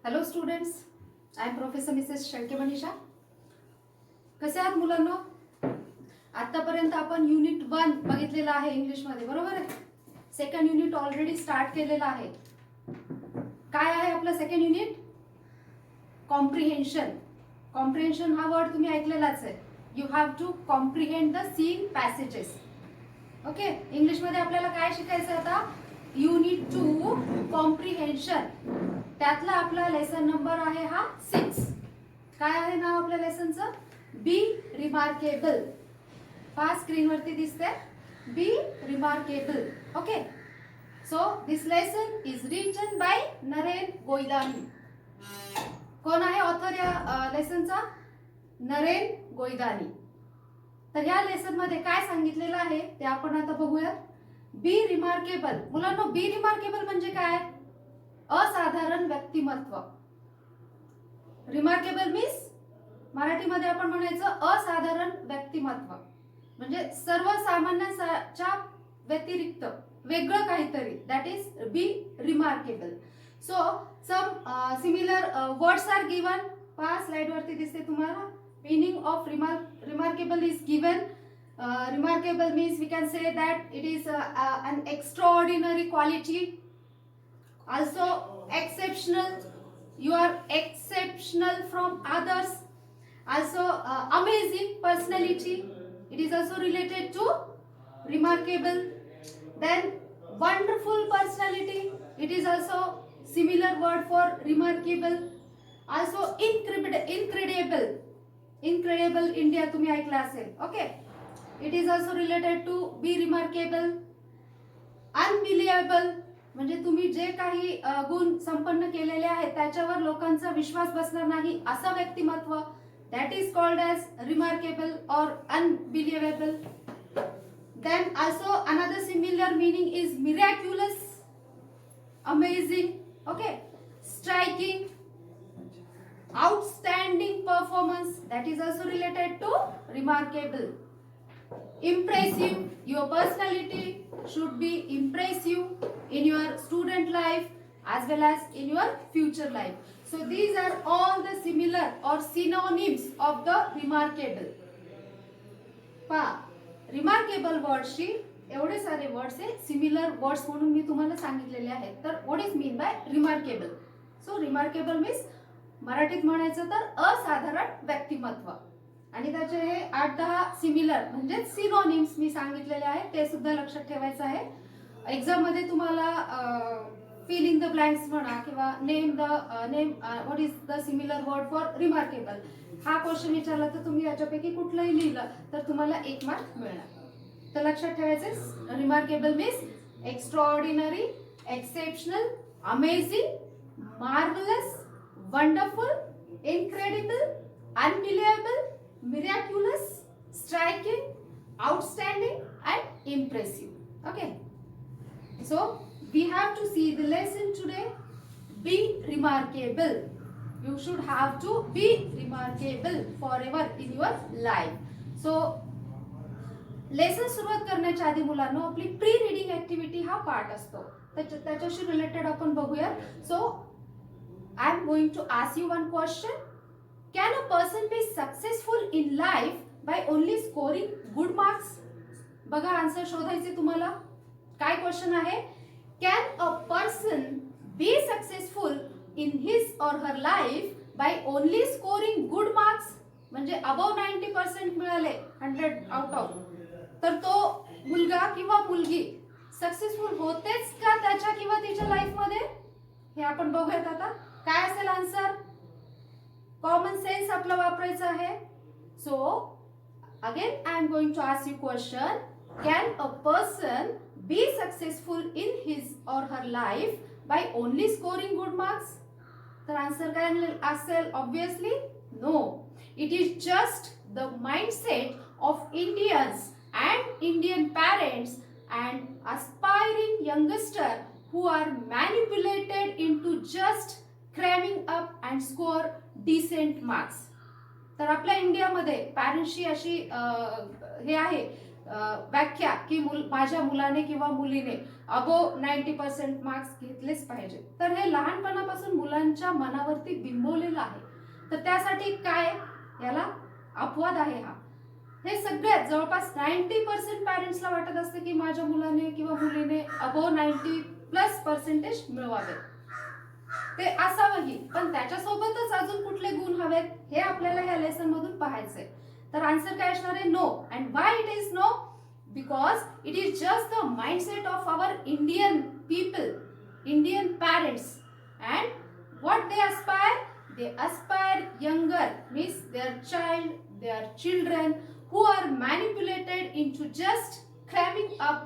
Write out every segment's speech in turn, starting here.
Hello students, I am professor Mrs Shelke Manisha. कसे आहात मुलांनो? आतापर्यंत आपण युनिट 1 बघितलेला आहे इंग्लिशमध्ये, बरोबर आहे. सेकंड युनिट ऑलरेडी स्टार्ट केलेला आहे. काय आहे आपलं सेकंड युनिट? कॉम्प्रिहेन्शन. कॉम्प्रिहेन्शन हा वर्ड तुम्ही ऐकलेलाच आहे. You have to comprehend the seen passages. Okay, इंग्लिशमध्ये आपल्याला काय शिकायचं आता? Unit 2 comprehension. त्यातला आपला लेसन नंबर आहे हा 6. काय आहे नाव आपल्या लेसनचं? बी रिमार्केबल. पहा स्क्रीनवरती दिसते, be remarkable. Okay, so this lesson is written by Naren Goidani. कोण आहे ऑथर या लेसनचा? नरेन गोईदानी. तर या लेसन मध्ये काय सांगितलेलं आहे ते आपण आता बघूया. बी रिमार्केबल. मुलांनो, बी रिमार्केबल म्हणजे काय? असाधारण व्यक्तिमत्व. रिमार्केबल मीन्स मराठीमध्ये आपण म्हणायचं असाधारण व्यक्तिमत्व, म्हणजे सर्वसामान्यांच्या व्यतिरिक्त वेगळं काहीतरी. That is be remarkable. So some similar words are given. पहा स्लाइड वरती दिसते तुम्हाला. Meaning of remarkable is given. Remarkable means we can say that it is an extraordinary quality. Also exceptional. You are exceptional from others. Also amazing personality. It is also related to remarkable. Then wonderful personality. It is also similar word for remarkable. Also incredible. Incredible India तुम्ही ऐकला असेल. Okay, it is also related to be remarkable. Unbelievable म्हणजे तुम्ही जे काही गुण संपन्न केलेले आहेत त्याच्यावर लोकांचा विश्वास बसणार नाही असं व्यक्तिमत्व. That is called as remarkable or unbelievable. Then also another similar meaning is miraculous, amazing. Okay, striking, outstanding performance, that is also related to remarkable. Impressive, your personality should be impressive in your student life as well as in your future life. So these are all the similar or synonyms of the remarkable. पहा, remarkable words शी एवढे सारे words आहे, similar words म्हणून मी तुम्हाला सांगितलेले आहेत. तर what is mean by remarkable? So remarkable means मराठीत म्हणायचं तर असाधारण व्यक्तिमत्व. आणि त्याचे हे 8-10 सिमिलर म्हणजे सिनोनिम्स मी सांगितलेले आहेत, ते सुद्धा लक्षात ठेवायचं आहे. एक्झाम मध्ये तुम्हाला फिल इन द ब्लँक्स म्हणा किंवा name what is the similar word for remarkable हा क्वेश्चन विचारला तर तुम्ही याच्यापैकी कुठलंही लिहिलं तर तुम्हाला 1 मार्क मिळणार. तर लक्षात ठेवायचं, remarkable means extraordinary, exceptional, amazing, marvellous, wonderful, incredible, unbelievable, miraculous, striking, outstanding and impressive. Okay, so we have to see the lesson today. Be remarkable. You should have to be remarkable forever in your life. So lesson सुरुवात करण्याच्या आधी मुलांनो आपली pre reading activity हा part असतो, त्याच्याशी related आपण बघूया. So I am going to ask you one question. Can a person be successful in life by only scoring good marks? बघा आन्सर शोधायचे तुम्हाला. काय क्वेश्चन आहे? Can a person be successful in his or her life by only scoring good marks? म्हणजे above 90% मिळाले 100 out of, तर तो मुलगा किंवा मुलगी सक्सेसफुल होतेच का त्याच्या किंवा तिच्या लाईफ मध्ये? हे आपण बघूयात आता. काय असेल आन्सर? कॉमन सेन्स आपलं वापरायचं आहे. So again I am going to ask you question. Can a person be successful in his or her life by only scoring good marks? तर आन्सर काय असेल? Obviously no. It is just the mindset of Indians and Indian parents and aspiring youngster who are manipulated into just cramming up and score decent marks. तर आपल्या इंडियामध्ये पॅरेंट्सची अशी हे आहे व्याख्या की माझ्या मुलाने किंवा मुलीने अबोव 90% मार्क्स घेतलेच पाहिजे, तर हे लहानपणापासून मुलांच्या मनावरती बिंबवलेलं आहे. तर त्यासाठी काय, याला अपवाद आहे हा. हे सगळ्यात जवळपास 90% पॅरेंट्सला वाटत असते की माझ्या मुलाने किंवा मुलीने अबोव 90+% मिळवावे, ते असावंही, पण त्याच्यासोबतच अजून कुठले गुण हवेत हे आपल्याला ह्या लेसन मधून पाहायचंय. तर आन्सर काय असणार आहे? No. And why it is no? Because it is just the mindset of our Indian people, Indian parents, and what they aspire? They aspire younger, means their child, their children who are manipulated into just cramming up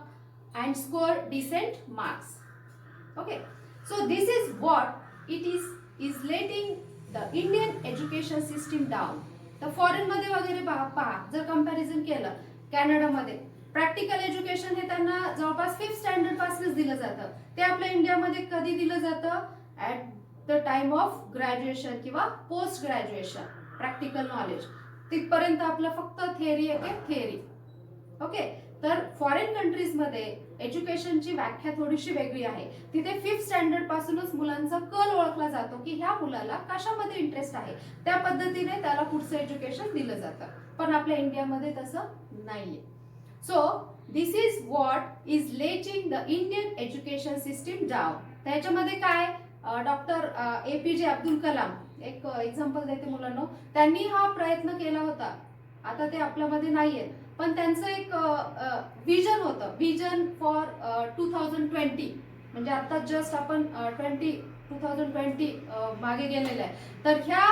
and score decent marks. Okay, so this is what it is letting the Indian education system down. तर foreign मध्ये वगैरे पहा, जर comparison केलं कॅनडामध्ये practical education हे त्यांना जवळपास 5th स्टँडर्ड पासूनच दिलं जातं. ते आपल्या इंडियामध्ये कधी दिलं जातं? At the time of graduation किंवा पोस्ट ग्रॅज्युएशन. प्रॅक्टिकल नॉलेज तिथपर्यंत आपलं फक्त थिअरी आहे, थिअरी. ओके, तर फॉरेन कंट्रीज मध्ये एज्युकेशनची व्याख्या थोडीशी वेगळी आहे. तिथे 5th स्टँडर्ड पासूनच मुलांचा कल ओळखला जातो की ह्या मुलाला कशामध्ये इंटरेस्ट आहे, त्या पद्धतीने त्याला पुढचं एज्युकेशन दिलं जातं. पण आपल्या इंडियामध्ये तसं नाहीये. So this is what is letting the Indian education system down. त्याच्यामध्ये काय, डॉक्टर APJ अब्दुल कलाम, एक एक्झाम्पल देते मुलांना, त्यांनी हा प्रयत्न केला होता. आता ते आपल्यामध्ये नाहीये, पण त्यांचं एक विजन होतं, विजन फॉर 2020, म्हणजे आता जस्ट आपण 2020 मागे गेलेलं आहे. तर ह्या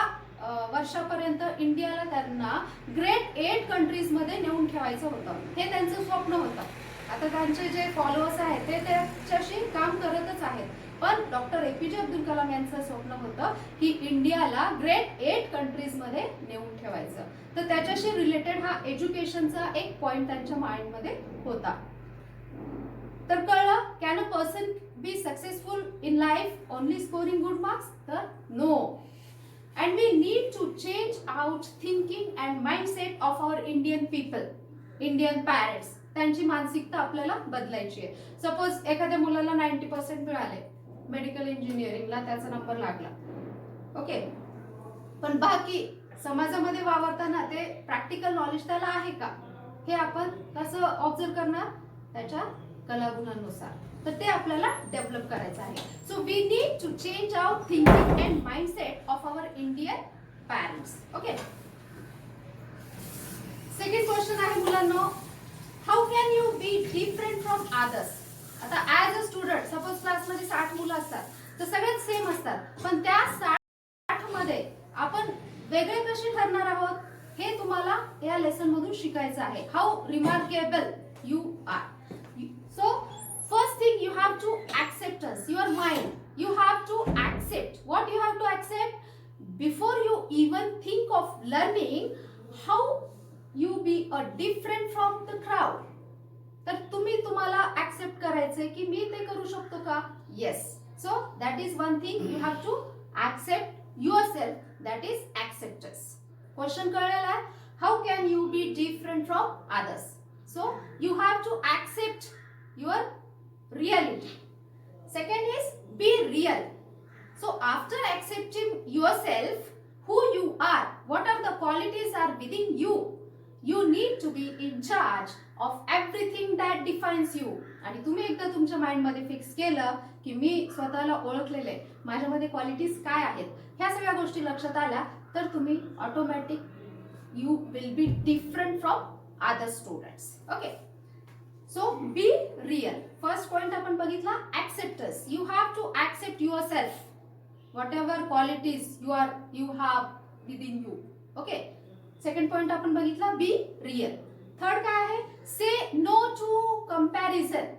वर्षापर्यंत इंडियाला त्यांना ग्रेट 8 कंट्रीज मध्ये नेऊन ठेवायचं होतं. हे त्यांचं स्वप्न होतं. आता त्यांचे जे फॉलोअर्स आहेत ते त्याच्याशी काम करतच आहेत, पण डॉक्टर APJ अब्दुल कलाम यांचं स्वप्न होतं की इंडियाला ग्रेट 8 कंट्रीज मध्ये नेऊन ठेवायचं. तर त्याच्याशी रिलेटेड हा एज्युकेशनचा एक पॉइंट त्यांच्या माइंड मध्ये होता. तर कळलं, can a person be successful in life only scoring good marks? तर no. And we need to change out thinking and mindset of our Indian people, Indian parents. त्यांची मानसिकता आपल्याला बदलायची आहे. सपोज एखाद्या मुलाला 90% मिळाले मेडिकल इंजिनिअरिंगला, त्याचा नंबर लागला, ओके, पण बाकी समाजामध्ये वावरताना ते प्रॅक्टिकल नॉलेज त्याला आहे का, हे आपण कसं ऑब्झर्व करणार? त्याच्या कलागुणांनुसार. तर ते आपल्याला डेव्हलप करायचं आहे. So we need to change out thinking and mindset of our Indian parents. Okay, second question आहे मुलांनो, how can you be different from others? आता ऍज अ स्टुडंट, सपोज क्लासमध्ये 60 मुलं असतात, तर सगळ्यात सेम असतात, पण त्या 60 मध्ये आपण वेगळे कसे ठरणार आहोत हे तुम्हाला या लेसन मधून शिकायचं आहे. How remarkable you are. So first thing you have to acceptance, your mind. You have to accept. What you have to accept? Before you even think of learning, how you be a different from the crowd. तर तुम्हाला accept करायचंय की मी ते करू शकतो का? Yes. So that is one thing you have to accept yourself, that is acceptance. Question कळलेला आहे? How can you be different from others? So you have to accept your reality. Second is be real. So after accepting yourself, who you are, what are the qualities are within you, you need to be in charge of everything that defines you. आणि तुम्ही एकदा तुमच्या mind मध्ये fix केलं की मी स्वतःला ओळखलेले, माझ्यामध्ये qualities काय आहेत, ह्या सगळ्या गोष्टी लक्षात आल्या, तर तुम्ही automatic you will be different from other students. Okay, so be real. First point आपण बघितला, acceptance. You have to accept yourself, whatever qualities you have within you. Okay, second point आपण बघितला, be real. थर्ड काय आहे? say no to comparison.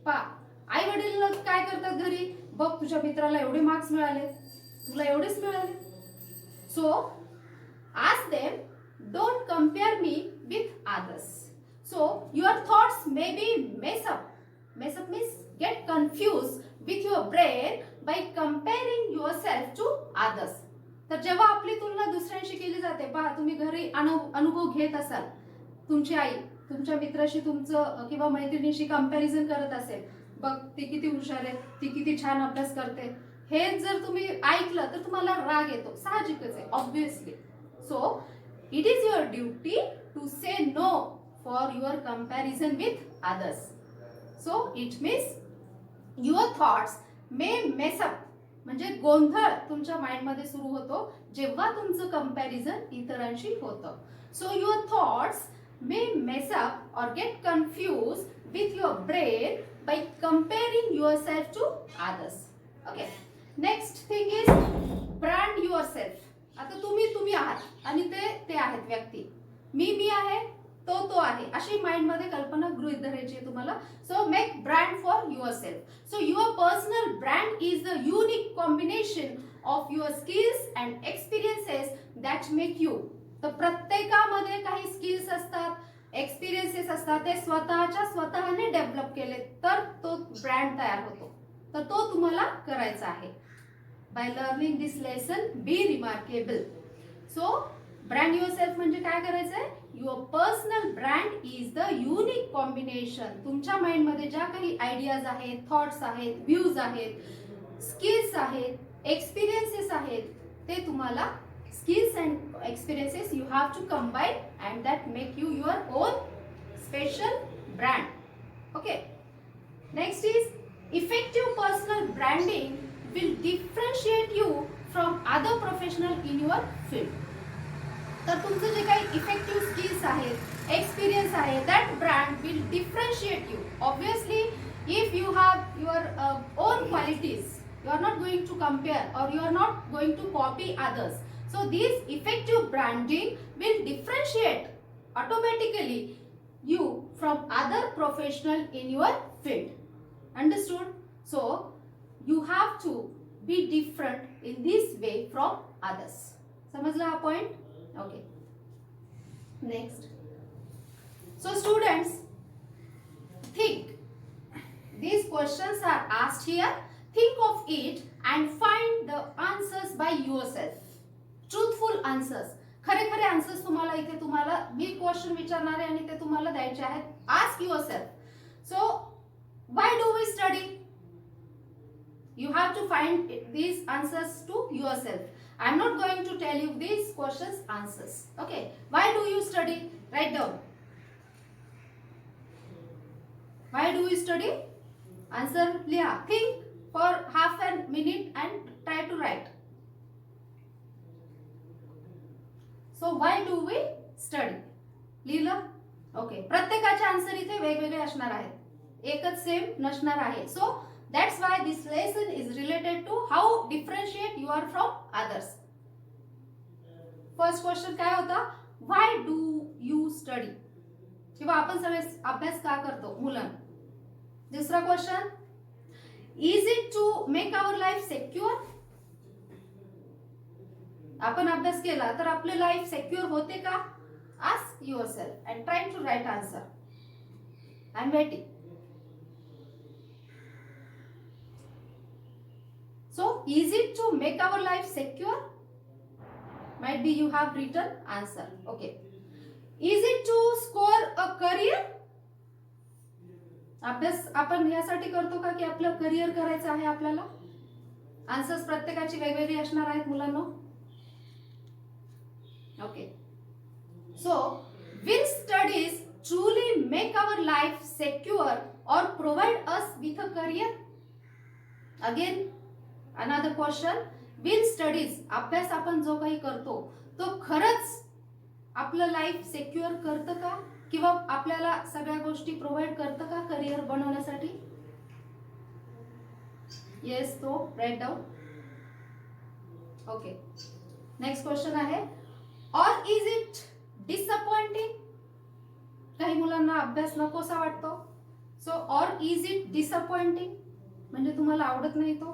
आई वडील काय करतात घरी? बघ तुझ्या मित्राला एवढे मार्क्स मिळाले, तुला एवढेच मिळाले. so ask them, don't compare me with others. so your thoughts may be mess up means get confused with your brain by comparing yourself to others. तर जेव्हा आपली तुलना दुसऱ्यांशी केली जाते, पहा तुम्ही घरी अनुभव घेत असाल, तुमची आई तुमच्या मित्राशी तुमचं किंवा मैत्रिणीशी कंपॅरिझन करत असेल, बघ ती किती हुशार आहे, ती किती छान अभ्यास करते, हे जर तुम्ही ऐकलं तर तुम्हाला राग येतो, साहजिकच आहे, obviously. So it is your duty to say no for your comparison with others. So it means your thoughts may mess up, म्हणजे गोंधळ तुमच्या माइंडमध्ये सुरू होतो जेव्हा तुमचं कंपॅरिझन इतरांशी होतं. So your thoughts may mess up or get confused with your brain by comparing yourself to others. Okay. Next thing is brand yourself. आता तुम्ही आहात आणि ते आहेत व्यक्ती. मी आहे, तो आहे, अशी माइंड मध्ये कल्पना गृहीत धरायची आहे तुम्हाला. So make brand for your self. So your personal brand is the unique combination of your skills and experiences that make you. तर प्रत्येकामध्ये काही स्किल्स असतात, एक्सपिरियन्सेस असतात, ते स्वतःने डेव्हलप केले तर तो ब्रँड तयार होतो. तर तो तुम्हाला करायचा आहे. By learning this lesson be remarkable. So brand yourself म्हणजे काय करायचंय? Your personal brand is the unique combination. तुमच्या माइंडमध्ये ज्या काही आयडियाज आहेत, थॉट्स आहेत, व्ह्यूज आहेत, स्किल्स आहेत, एक्सपिरियन्सेस आहेत, ते तुम्हाला skills and experiences you have to combine and that make you your own special brand. Okay. Next is effective personal branding will differentiate you from other professional in your field. तर तुमचं जे काही effective skills आहेत, experience आहे, that brand will differentiate you. Obviously, if you have your own qualities, you are not going to compare or you are not going to copy others. So this effective branding will differentiate automatically you from other professional in your field. Understood? So you have to be different in this way from others. समझला हा point? Okay. Next. So students, think. These questions are asked here. Think of it and find the answers by yourself. Truthful answers, खरे answers तुम्हाला मी question विचारणार आहे आणि ते तुम्हाला द्यायचे आहेत. Ask yourself. So why do we study? You have to find these answers to yourself. I am not going to tell you these questions answers. Okay. Why do you study? Write down. Why do you study? Answer लिहा. Think for half an minute and try to write. So why do we study? लिहिलं? Okay. प्रत्येकाचे answer इथे वेगवेगळे असणार आहेत, एकच same नसणार आहे. So that's why this lesson is related to how differentiate you are from others. First question काय होता? Why do you study? किंवा आपण सगळे अभ्यास का करतो मुलांना. दुसरा question, is it to make our life secure? आपण अभ्यास केला तर आपले लाईफ सेक्युअर होते का? Ask yourself and try to write answer. I am waiting. So is it to make our life secure? Might be you have written answer. Okay. Is it to score a career? अभ्यास आपण यासाठी करतो का की आपलं career करायचं आहे आपल्याला? आन्सर्स प्रत्येकाची वेगवेगळी असणार आहेत मुलांना. Okay. So, will studies truly make our life secure or provide us with a career? Again, another question. Will studies, अभ्यास आपण जो काही करतो तो खरंच आपलं लाईफ सेक्युअर करतं का? किंवा आपल्याला सगळ्या गोष्टी प्रोव्हाइड करतं का करियर बनवण्यासाठी? येस, तो write down. Okay. Next question आहे, और इज इट डिसअपॉइंटिंग? काही मुलांना अभ्यास नकोसा वाटतो. सो और इज इट डिसअपॉइंटिंग म्हणजे तुम्हाला आवडत नाही तो?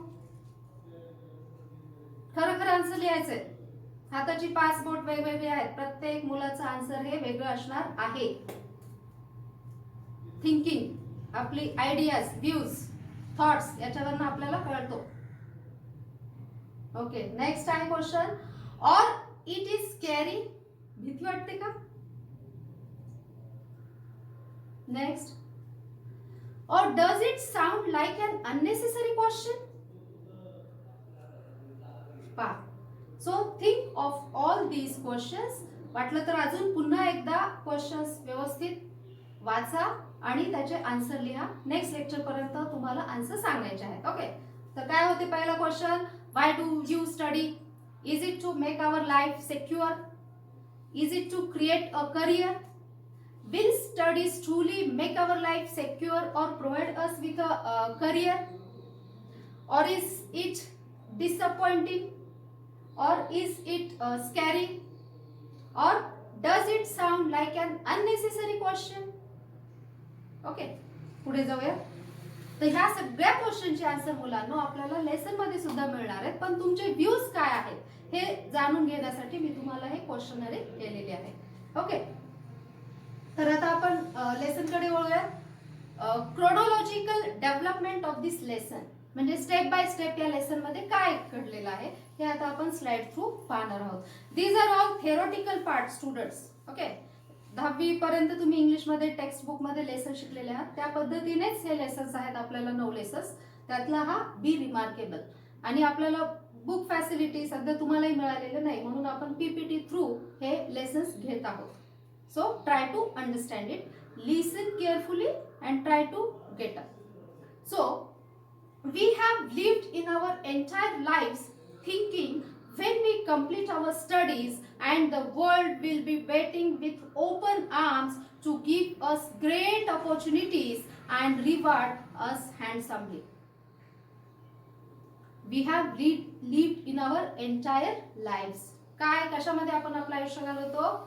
खरं आन्सर लिहायचंय. हाताची 5 बोट वेगवेगळे आहेत, प्रत्येक मुलाचं आन्सर हे वेगळं असणार आहे. थिंकिंग, आपली आयडियाज, व्ह्यूज, थॉट्स याच्यावरनं आपल्याला कळतो. ओके. नेक्स्ट आहे क्वेश्चन, और इट इज स्कॅरी? भीती वाटते का? Next. Or does it sound like an unnecessary question? पहा. So think of all these questions. वाटलं तर अजून पुन्हा एकदा क्वेश्चन्स व्यवस्थित वाचा आणि त्याचे आन्सर लिहा. नेक्स्ट लेक्चर पर्यंत तुम्हाला आन्सर सांगायचे आहेत. ओके. तर काय होते पहिला question, why do you study? Is it to make our life secure? Is it to create a career? Will studies truly make our life secure or provide us with a career? Or is it disappointing? Or is it scary? Or does it sound like an unnecessary question? Okay, पुढे जाऊया. तर ह्या सगळ्या क्वेश्चनचे answer मुलांनो आपल्याला lesson मध्ये सुद्धा मिळणार आहेत, पण तुमचे व्ह्यूज काय आहेत हे जाणून घेण्यासाठी मी तुम्हाला हे क्वेश्चनरी केलेले आहे. ओके. तर आता आपण लेसन कडे वळूया. Chronological development of this lesson म्हणजे स्टेप बाय स्टेप या लेसन मध्ये काय घडलेलं आहे हे आता आपण स्लाइड थ्रू पाहणार आहोत. These are all theoretical part students. Okay. 10वी पर्यंत तुम्ही इंग्लिश मध्ये टेक्स्ट बुक मध्ये लेसन शिकलेले आहात, त्या पद्धतीनेच हे लेसन्स आहेत. आपल्याला 9 लेसन्स, त्यातला हा बी रिमार्केबल. आणि आपल्याला बुक फॅसिलिटी सध्या तुम्हालाही मिळालेलं नाही, म्हणून आपण पीपीटी थ्रू हे लेसन्स घेत आहोत. So try to understand it, listen carefully and try to get up. So we have lived in our entire lives thinking when we complete our studies and the world will be waiting with open arms to give us great opportunities and reward us handsomely. We have lived in our entire lives. काय कशामध्ये आपण आपलं आयुष्य घालवतो?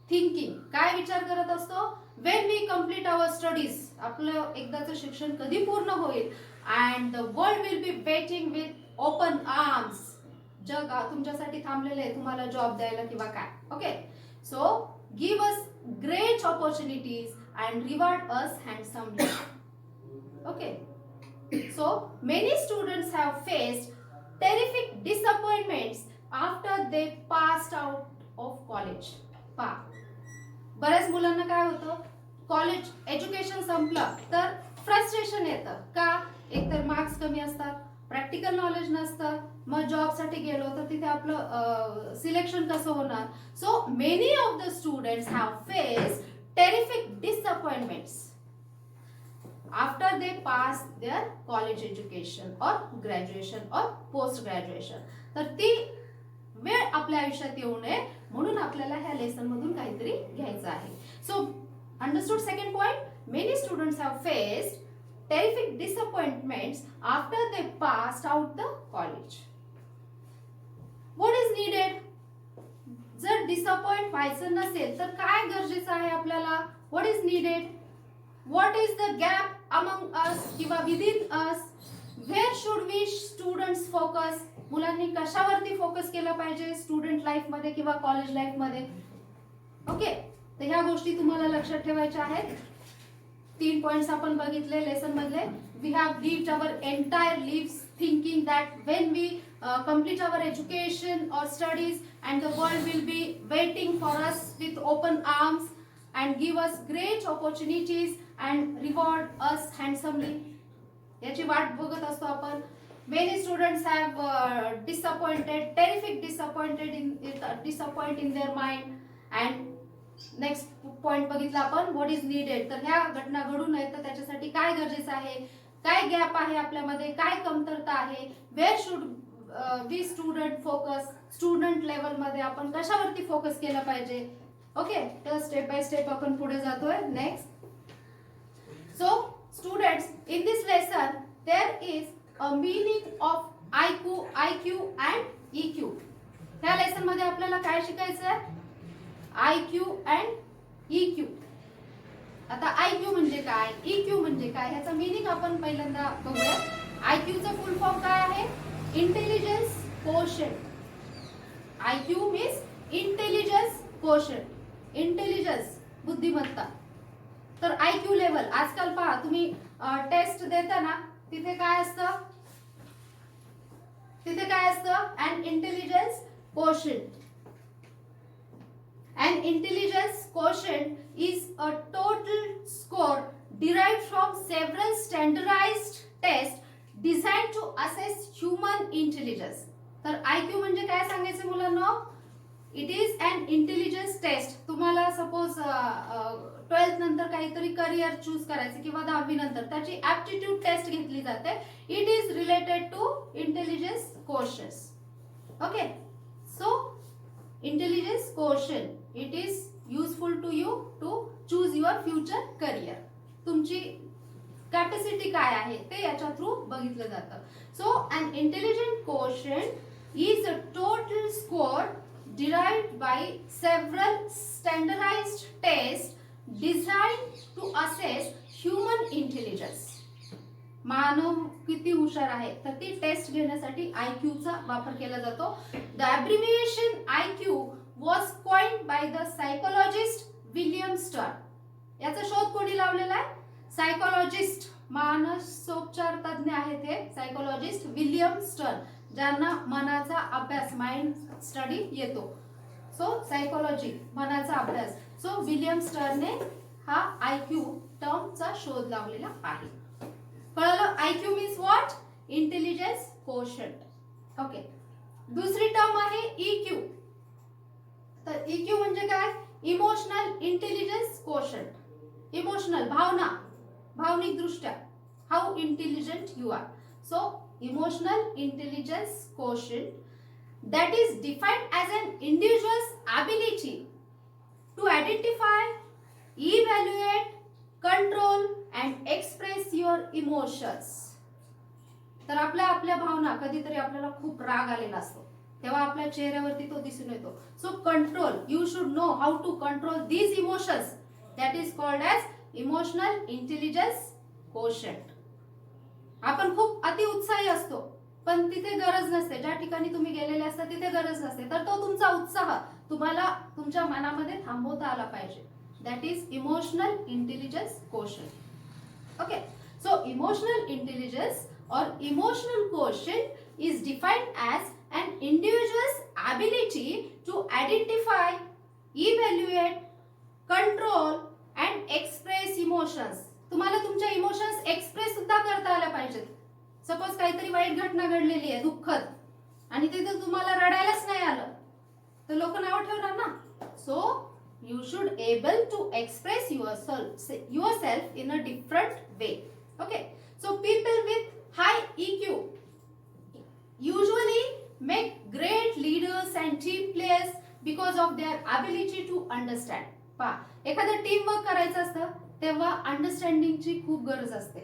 Thinking. काय विचार करत असतो? When we complete our studies, आपलं एकदाचं शिक्षण कधी पूर्ण होईल, and the world will be waiting with open arms, जग तुमच्यासाठी थांबलेले आहे तुम्हाला जॉब द्यायला किंवा काय. Okay. So give us great opportunities and reward us handsomely. Okay. So many students have faced terrific disappointments after they passed out of college. पहा, बऱ्याच मुलांना काय होतं, कॉलेज एज्युकेशन संपलं तर फ्रस्ट्रेशन येतं. का? एकतर मार्क्स कमी असतात, प्रॅक्टिकल नॉलेज नसतं, मग जॉब साठी गेलो तर तिथे आपलं सिलेक्शन कसं होणार. So many of the students have faced terrific disappointments after they pass their college education और ग्रॅज्युएशन और पोस्ट ग्रॅज्युएशन. तर ती वेळ आपल्या आयुष्यात येऊ नये म्हणून आपल्याला ह्या लेसन मधून काहीतरी घ्यायचं आहे. So understood second point, many students have faced terrific disappointments after they passed out the college. What is needed? जर डिसअपॉइंट व्हायचं नसेल तर काय गरजेचं आहे आपल्याला? What is needed? What is the gap among us किंवा within us? Where should we students focus? मुलांनी कशावरती फोकस केला पाहिजे स्टुडंट लाईफ मध्ये किंवा कॉलेज लाईफ मध्ये? ओके. तर ह्या गोष्टी तुम्हाला लक्षात ठेवायच्या आहेत. 3 पॉइंट्स आपण बघितले लेसन मधले. We have lived our entire lives thinking that when we complete our education or studies and the world will be waiting for us with open arms and give us great opportunities and reward us handsomely. याची वाट बघत असतो आपण. Many students have terrific disappoint in their mind. And next point बघितला आपण, what is needed. तर ह्या घटना घडू नयेत तर त्याच्यासाठी काय गरजेचं आहे, काय गॅप आहे आपल्यामध्ये, काय कमतरता आहे, where should we student focus, student level मध्ये आपण कशावरती फोकस केला पाहिजे. ओके. तर स्टेप बाय स्टेप आपण पुढे जातोय. Next. So students, in this lesson there is a meaning of IQ and EQ. ह्या लेसन मध्ये आपल्याला काय शिकायचं आहे? IQ and EQ. आता IQ म्हणजे काय, EQ म्हणजे काय, ह्याचा मीनिंग आपण पहिल्यांदा बघूया. IQ चा फुल फॉर्म काय आहे? Intelligence quotient. IQ means intelligence quotient. Intelligence बुद्धिमत्ता. तर IQ लेवल आजकाल पहा तुम्ही टेस्ट देताना तिथे काय असतं? तिथे काय असतं? An intelligence quotient. An intelligence quotient is a total score derived from several standardized tests designed to assess human intelligence. तर IQ म्हणजे काय सांगायचं मुलांना? It is an intelligence test. तुम्हाला सपोज 12th नंतर काहीतरी करिअर चूज करायचं किंवा 10वी नंतर त्याची ऍप्टिट्यूड टेस्ट घेतली जाते. It is related to intelligence questions. Okay, so intelligence question it is useful to you to choose your future career. तुमची कॅपॅसिटी काय आहे ते याच्या थ्रू बघितलं जातं. So an intelligent question is a total score derived by several standardized tests designed to assess human intelligence. मानव किती हुशार आहे तर ती टेस्ट घेण्यासाठी IQ चा वापर केला जातो. The abbreviation IQ was coined by the psychologist William Stern. याचा शोध कोणी लावलेला आहे? सायकोलॉजिस्ट, मानसोपचार तज्ञ आहेत हे सायकोलॉजिस्ट विलियम स्टर्न, ज्यांना मनाचा अभ्यास माइंड स्टडी येतो. सो सायकोलॉजी मनाचा अभ्यास. सो विलियम स्टर्नने हा IQ टर्मचा शोध लावलेला आहे. कळलं? IQ means what? Intelligence quotient. Okay, दुसरी टर्म आहे EQ. तर EQ म्हणजे काय? Emotional intelligence quotient. इमोशनल भावना, भावनिक दृष्ट्या how intelligent you are. So emotional intelligence quotient that is defined as an individual's ability to identify, evaluate, control and express your emotions. तर आपल्या भावना, कधीतरी आपल्याला खूप राग आलेला असतो तेव्हा आपल्या चेहऱ्यावरती तो दिसून येतो. So control, you should know how to control these emotions. That is called as emotional intelligence quotient. आपण खूप अति उत्साही असतो पण तिथे गरज नसते, ज्या ठिकाणी तुम्ही गेलेले असता तिथे गरज नसते, तर तो तुमचा उत्साह तुम्हाला तुमच्या मनामध्ये थांबवता आला पाहिजे. That is emotional intelligence quotient. Okay, so emotional intelligence or emotional quotient is defined as an individual's ability to identify, evaluate, control and express emotions. तुम्हाला तुमच्या इमोशन्स एक्सप्रेस सुद्धा करता आल्या पाहिजेत. सपोज काहीतरी वाईट घटना घडलेली आहे दुःखद आणि तिथे तुम्हाला रडायलाच नाही आलं तर लोक नाव ठेवणार ना. So you should able to express yourself in a different way. Okay, so people with high EQ usually make great leaders and team players because of their ability to understand. पहा, एखादं टीम वर्क करायचं असतं तेव्हा अंडरस्टँडिंगची खूप गरज असते.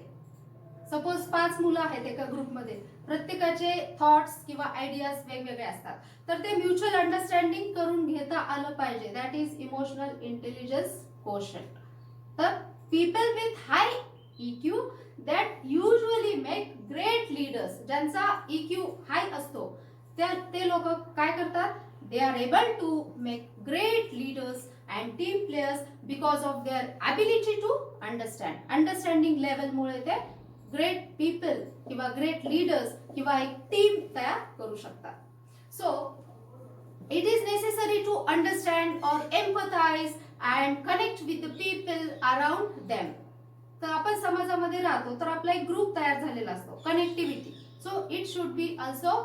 Suppose 5 मुलं आहेत एका ग्रुपमध्ये, प्रत्येकाचे थॉट्स किंवा आयडियाज वेगवेगळे असतात, तर ते म्युच्युअल अंडरस्टँडिंग करून घेता आलं पाहिजे. That is emotional intelligence quotient. तर people with high EQ that usually make great leaders, ज्यांचा EQ हाय असतो ते लोक काय करतात? they are able to make great leaders and team players because of their ability to understand. Understanding level मुळे ते great people किंवा great leaders किंवा एक टीम तयार करू शकतात. So it is necessary to understand or empathise and connect with the people around them. तर आपण समाजामध्ये राहतो तर आपला एक ग्रुप तयार झालेला असतो, connectivity. So it should be also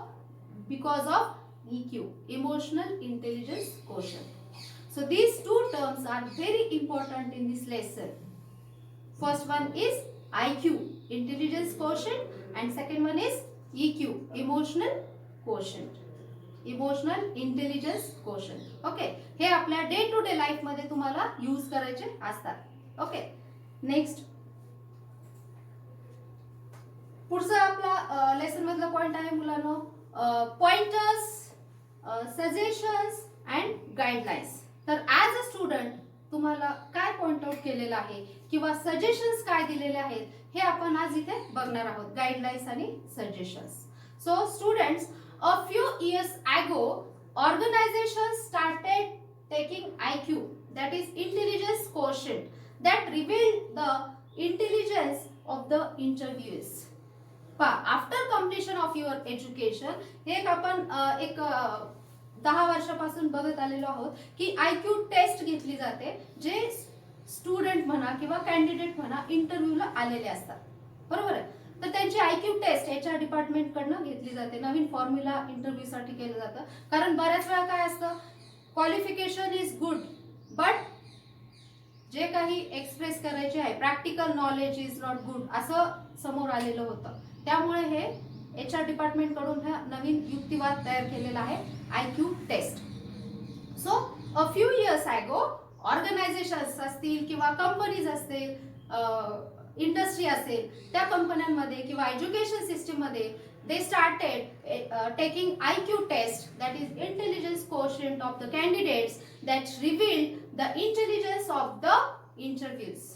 because of EQ, emotional intelligence quotient. So these two terms are very important in this lesson. First one is IQ, intelligence quotient, and second one is EQ, emotional quotient. Emotional intelligence quotient. Okay, हे आपल्या day to day life मध्ये तुम्हाला use करायचे असतात. Okay, next पुढचा आपला lesson मधला point आहे मुलांनो, पॉइंटर्स, सजेशन्स अँड गाईडलाईन्स. तर ॲज अ स्टुडंट तुम्हाला काय पॉइंट आउट केलेलं आहे किंवा सजेशन्स काय दिलेले आहेत हे आपण आज इथे बघणार आहोत, गाईडलाईन्स आणि suggestions. So students, a few years ago organization started taking IQ, that is intelligence quotient, that revealed the intelligence of the interviewees. After completion of your education, हे एक आपण 10 वर्षापासून बघत आलेलो आहोत की IQ टेस्ट घेतली जाते जे स्टुडंट म्हणा किंवा कॅन्डिडेट म्हणा इंटरव्ह्यूला आलेले असतात, बरोबर आहे. तर त्यांची आयक्यू टेस्ट HR डिपार्टमेंट कडनं घेतली जाते. नवीन फॉर्म्युला इंटरव्ह्यू साठी केलं जातं. कारण बऱ्याच वेळा काय असतं, क्वालिफिकेशन इज गुड बट जे काही एक्सप्रेस करायचे आहे practical knowledge is not good असं समोर आलेलं होतं. त्यामुळे हे HR डिपार्टमेंट कडून हा नवीन युक्तिवाद तयार केलेला आहे, IQ test. So a few years ago organizations असतील किंवा कंपनीज असतील, इंडस्ट्री असेल, त्या कंपन्यांमध्ये किंवा एज्युकेशन सिस्टीम मध्ये they started taking IQ test, that is intelligence quotient of the candidates, that revealed the intelligence of the interviews,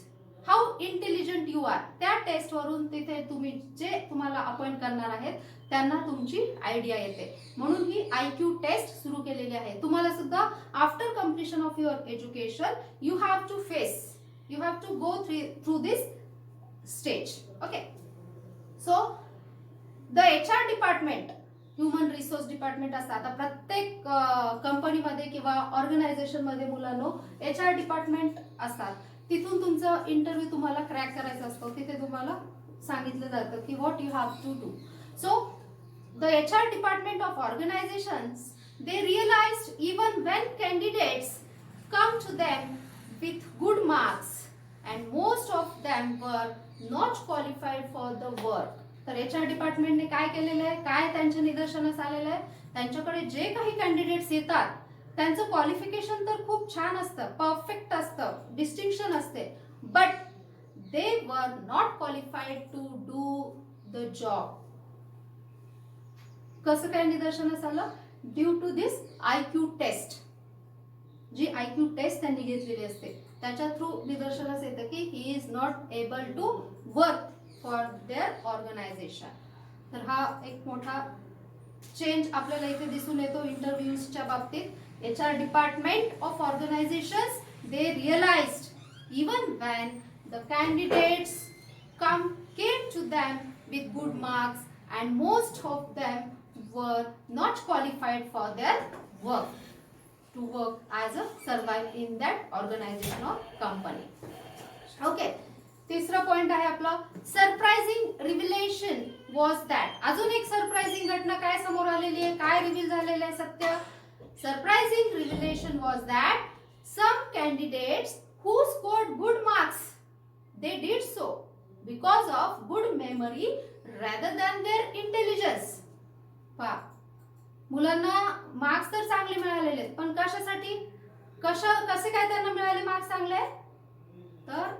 how intelligent you are. त्या taste वरून तिथे तुम्ही जे तुम्हाला अपॉइंट करणार आहेत त्यांना तुमची आयडिया येते. म्हणून ही IQ टेस्ट सुरू केलेली आहे. तुम्हाला सुद्धा after completion of your education you have to go through this stage. Okay, so the HR department, human resource department असतं. आता प्रत्येक कंपनीमध्ये किंवा ऑर्गनायझेशन मध्ये मुलांनो HR डिपार्टमेंट असतात. तिथून तुमचं इंटरव्ह्यू तुम्हाला क्रॅक करायचा असतो. तिथे तुम्हाला सांगितलं जातं की what you have to do. So the HR department of organizations they realized even when candidates come to them with good marks and most of them were not qualified for the work. तर HR डिपार्टमेंटने काय केलेलं आहे, काय त्यांच्या निदर्शनास आलेलं आहे, त्यांच्याकडे जे काही कॅन्डिडेट्स येतात त्यांचं क्वालिफिकेशन तर खूप छान असतं, परफेक्ट असतं, डिस्टिंक्शन असते, but they were not qualified to do the job. कसं काय निदर्शनास आलं? Due to this IQ test. जी IQ टेस्ट त्यांनी घेतलेली असते त्याच्या थ्रू निदर्शनास येतं की he is not able to work for their organization. तर हा एक मोठा चेंज आपल्याला इथे दिसून येतो इंटरव्ह्यूजच्या बाबतीत. HR department of organisations they realised even when the candidates came to them with good marks and most of them were not qualified for their work to work as a survive in that organization or company. Okay, तिसरा point आहे आपला surprising revelation was that. अजून एक surprising घटना काय समोर आलेली आहे, काय रिव्हील झालेलं आहे सत्य. Surprising revelation was that some candidates who scored good marks they did so because of good memory rather than their intelligence. मुलांना मार्क्स तर चांगले मिळालेले आहेत पण कशासाठी, कसे काय त्यांना मिळाले मार्क्स चांगले? तर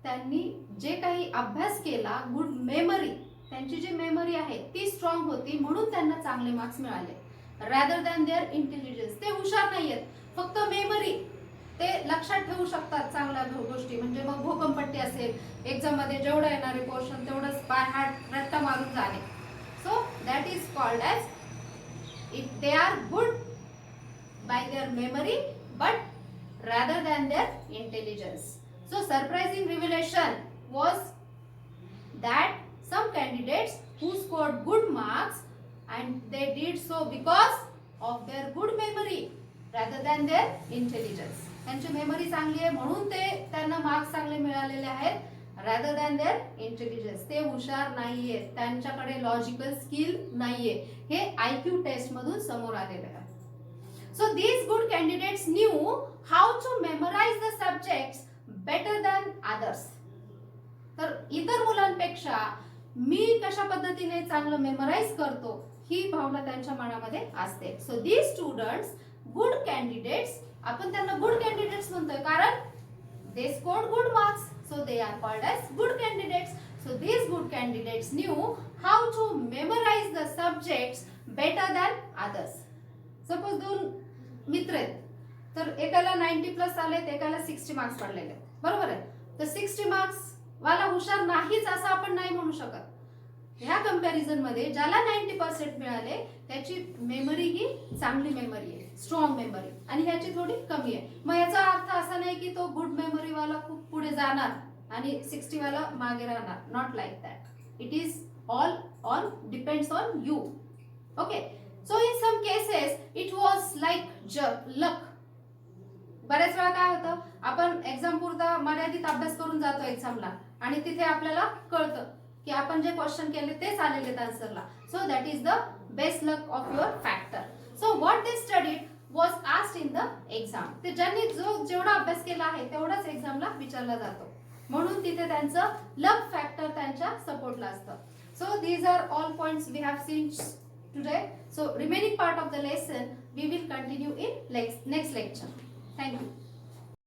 त्यांनी जे काही अभ्यास केला, गुड मेमरी, त्यांची जी मेमरी आहे ती स्ट्रॉंग होती म्हणून त्यांना चांगले मार्क्स मिळाले. रॅदर दॅन देअर इंटेलिजन्स, ते हुशार नाहीयेत, फक्त मेमरी, ते लक्षात ठेवू शकतात चांगल्या गोष्टी. म्हणजे मग भोकंपट्टी असेल, एक्झाम मध्ये जेवढं येणारे पोर्शन तेवढंच बाय हार्ट रट्टा मारून जाणे. So that is called as if they are good by their memory but rather than their intelligence. So surprising revelation was that some candidates who scored good marks and they did so because of their good memory rather than their intelligence. त्यांची memory चांगली आहे म्हणून ते त्यांना marks चांगले मिळालेले आहेत, rather than their intelligence. ते हुशार नाहीये, त्यांच्याकडे लॉजिकल स्किल नाहीये. हे IQ टेस्ट मधून समोर आलेले आहे. So these good candidates knew how to memorize the subjects better than others. तर इतर मुलांपेक्षा मी कशा पद्धतीने चांगलं मेमराइज करतो ही भावना त्यांच्या मनामध्ये असते. So these students, good candidates, आपण त्यांना गुड कॅन्डिडेट्स म्हणतोय कारण they scored good marks, so they are called as good candidates. So these good candidates knew how to memorize the subjects better than others. Suppose दोन मित्र आहेत तर एकाला 90 plus आलेत, एकाला 60 मार्क्स पडलेले, बरोबर आहे. तर 60 मार्क्स वाला हुशार नाहीच असं आपण नाही म्हणू शकत. ह्या कंपॅरिझन मध्ये ज्याला 90% मिळाले त्याची मेमरी ही चांगली मेमरी आहे, स्ट्रॉंग मेमरी, आणि ह्याची थोडी कमी आहे. मग याचा अर्थ असा नाही की तो गुड मेमरी वाला खूप पुढे जाणार आणि 60 वाला मागे राहणार. Not like that. It is all depends on you. Okay, so in some cases it was like luck. बऱ्याच वेळा काय होतं, आपण एक्झाम पुरता मर्यादित अभ्यास करून जातो एक्झामला आणि तिथे आपल्याला कळतं की आपण जे क्वेश्चन केले तेच आलेले आहेत आन्सरला. So that is the best luck of your factor. So what they studied was asked in the exam. ते ज्यांनी जेवढा अभ्यास केला आहे तेवढाच एक्झामला विचारला जातो, म्हणून तिथे त्यांचं लक फॅक्टर त्यांच्या सपोर्टला असतं. So these are all points we have seen today. So remaining part of the lesson we will continue in next lecture. Thank you.